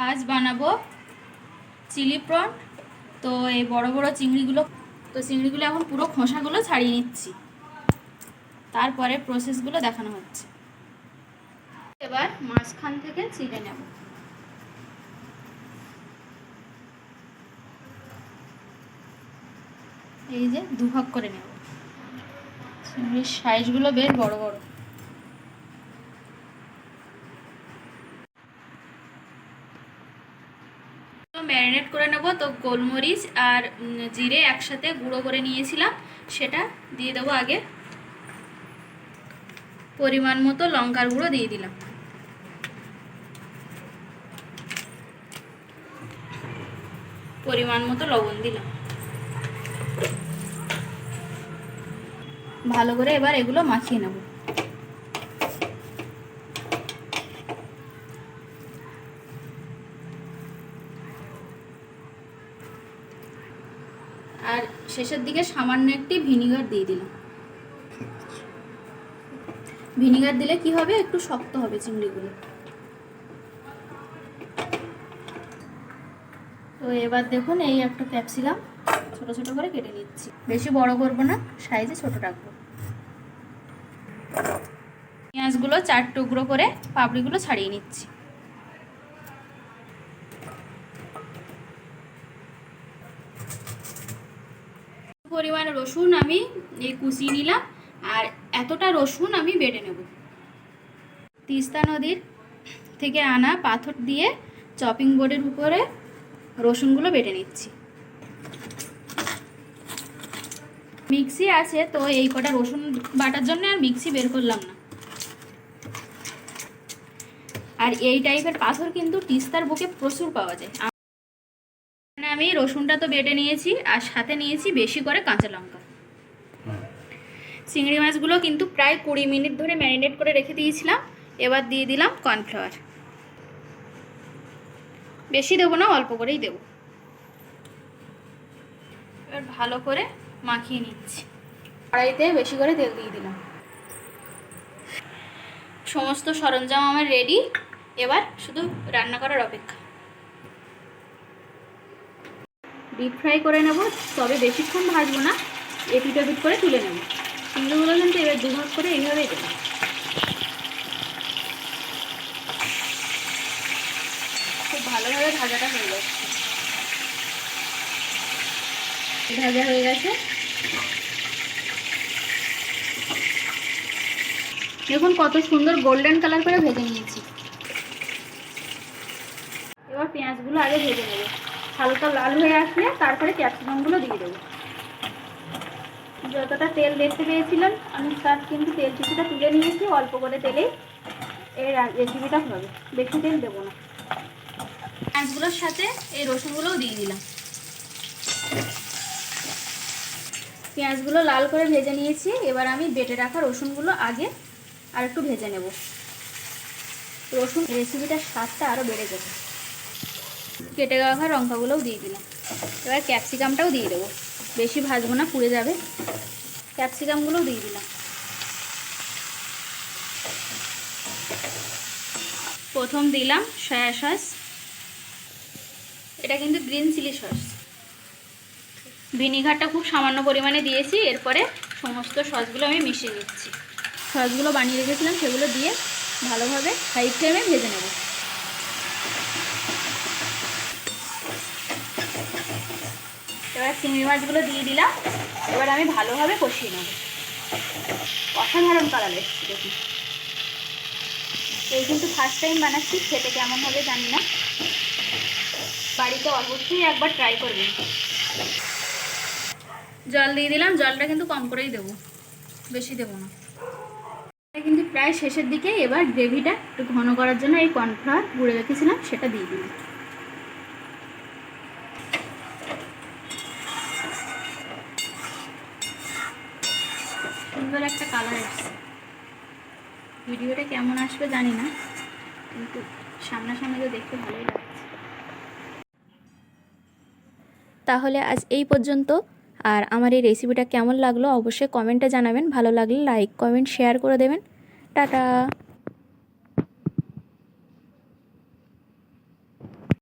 আজ বানাবো chilli prawn. তো এই বড় বড় চিংড়িগুলো এখন পুরো খোসাগুলো ছাড়িয়ে নিচ্ছি, তারপরে প্রসেসগুলো দেখানো হচ্ছে। এবার মাঝখান থেকে চিড়ে নেব। এই যে দুভাগ করে নেব। চিংড়ির সাইজগুলো বেশ বড় বড়। ম্যারিনেট করে নেব। তো গোলমরিচ আর জিরে একসাথে গুঁড়ো করে নিয়েছিলাম, সেটা দিয়ে দেবো আগে। পরিমাণ মতো লঙ্কার গুঁড়ো দিয়ে দিলাম। পরিমাণ মতো লবণ দিলাম। ভালো করে এবার এগুলো মাখিয়ে নেব। আর শেষের দিকে সামান্য একটি ভিনিগার দিয়ে দিলাম। ভিনিগার দিলে কি হবে, একটু শক্ত হবে চিংড়িগুলো। তো এবার দেখুন, এই একটা ক্যাপসিকাম ছোট ছোট করে কেটে নিচ্ছি। বেশি বড় করব না, সাইজে ছোট রাখবো। পেঁয়াজগুলো 4 টুকরো করে পাপড়িগুলো ছাড়িয়ে নিচ্ছি। পরিমাণ রসুন আমি কুচিয়ে নিলাম, আর এতটা রসুন আমি বেটে নেব। তিস্তা নদীর থেকে আনা পাথর দিয়ে চপিং বোর্ডের উপরে রসুনগুলো বেটে নিচ্ছি। মিক্সি আছে, তো এই কটা রসুন বাটার জন্য আর মিক্সি বের করলাম না। আর এই টাইপের পাথর কিন্তু তিস্তার বুকে প্রচুর পাওয়া যায়। আমি রসুনটা তো বেটে নিয়েছি, আর সাথে নিয়েছি বেশি করে কাঁচা লঙ্কা। চিংড়ি মাছগুলো কিন্তু প্রায় 20 মিনিট ধরে ম্যারিনেট করে রেখে দিয়েছিলাম। এবার দিয়ে দিলাম কর্নফ্লাওয়ার। বেশি দেবো না, অল্প করেই দেবো। এবার ভালো করে মাখিয়ে নিচ্ছি। কড়াইতে বেশি করে তেল দিয়ে দিলাম। সমস্ত সরঞ্জাম আমার রেডি, এবার শুধু রান্না করার অপেক্ষা। ডিপ ফ্রাই করে নেব, তবে বেশিক্ষণ ভাজবো না, এপিট ওপিট করে তুলে নেব। চিংড়িগুলো কিন্তু এবার দুভাগ করে এইভাবেই দেবো। খুব ভালোভাবে ভাজাটা হয়ে যাচ্ছে। ভাজা হয়ে গেছে। দেখুন কত সুন্দর গোল্ডেন কালার করে ভেজে নিয়েছি। এবার পেঁয়াজগুলো আগে ভেজে নেব। হালকা লাল হয়ে আসলে তারপরে ক্যাপসিকামগুলো দিয়ে দেবো। যতটা তেল দেখতে পেয়েছিলেন আমি তার কিন্তু তেল কিছুটা তুলে নিয়েছি। অল্প করে তেলেই এই রেসিপিটা হবে, বেশি তেল দেবো না। পেঁয়াজগুলোর সাথে এই রসুনগুলোও দিয়ে দিলাম। পেঁয়াজগুলো লাল করে ভেজে নিয়েছি। এবার আমি বেটে রাখা রসুনগুলো আগে আর একটু ভেজে নেব। রসুন রেসিপিটার স্বাদটা আরও বেড়ে যাবে। কেটে রাখা লঙ্কাগুলোও দিয়ে দিলাম। এবার ক্যাপসিকামটাও দিয়ে দেবো, বেশি ভাজবো না, পুড়ে যাবে। ক্যাপসিকামগুলোও দিয়ে দিলাম। প্রথম দিলাম সয়া সস। এটা কিন্তু গ্রিন চিলি সস। ভিনিগারটা খুব সামান্য পরিমাণে দিয়েছি। এরপরে সমস্ত সসগুলো আমি মিশিয়ে নিচ্ছি। সসগুলো বানিয়ে রেখেছিলাম সেগুলো দিয়ে ভালোভাবে হাই ফ্লেমে ভেজে নেব। এবার চিংড়ি মাছগুলো দিয়ে দিলাম। এবার আমি ভালোভাবে কষিয়ে নেব। অসাধারণ কালার এসেছে দেখুন। এই কিন্তু ফার্স্ট টাইম বানাচ্ছি, খেতে কেমন হবে জানি না। বাড়িতে অবশ্যই একবার ট্রাই করবেন। জল দিয়ে দিলাম। জলটা কিন্তু কম করেই দেবো, বেশি দেবো না। কিন্তু প্রায় শেষের দিকে। এবার গ্রেভিটা একটু ঘন করার জন্য এই কর্নফ্লাওয়ার গুঁড়ে রেখেছিলাম সেটা দিয়ে দিলাম। সুন্দর একটা কালার এসছে। ভিডিওটা কেমন আসবে জানি না, কিন্তু সামনাসামনি তো দেখতে ভালোই লাগছে। তাহলে আজ এই পর্যন্ত। আর আমার এই রেসিপিটা কেমন লাগলো অবশ্যই কমেন্টে জানাবেন। ভালো লাগলে লাইক কমেন্ট শেয়ার করে দেবেন। টাটা।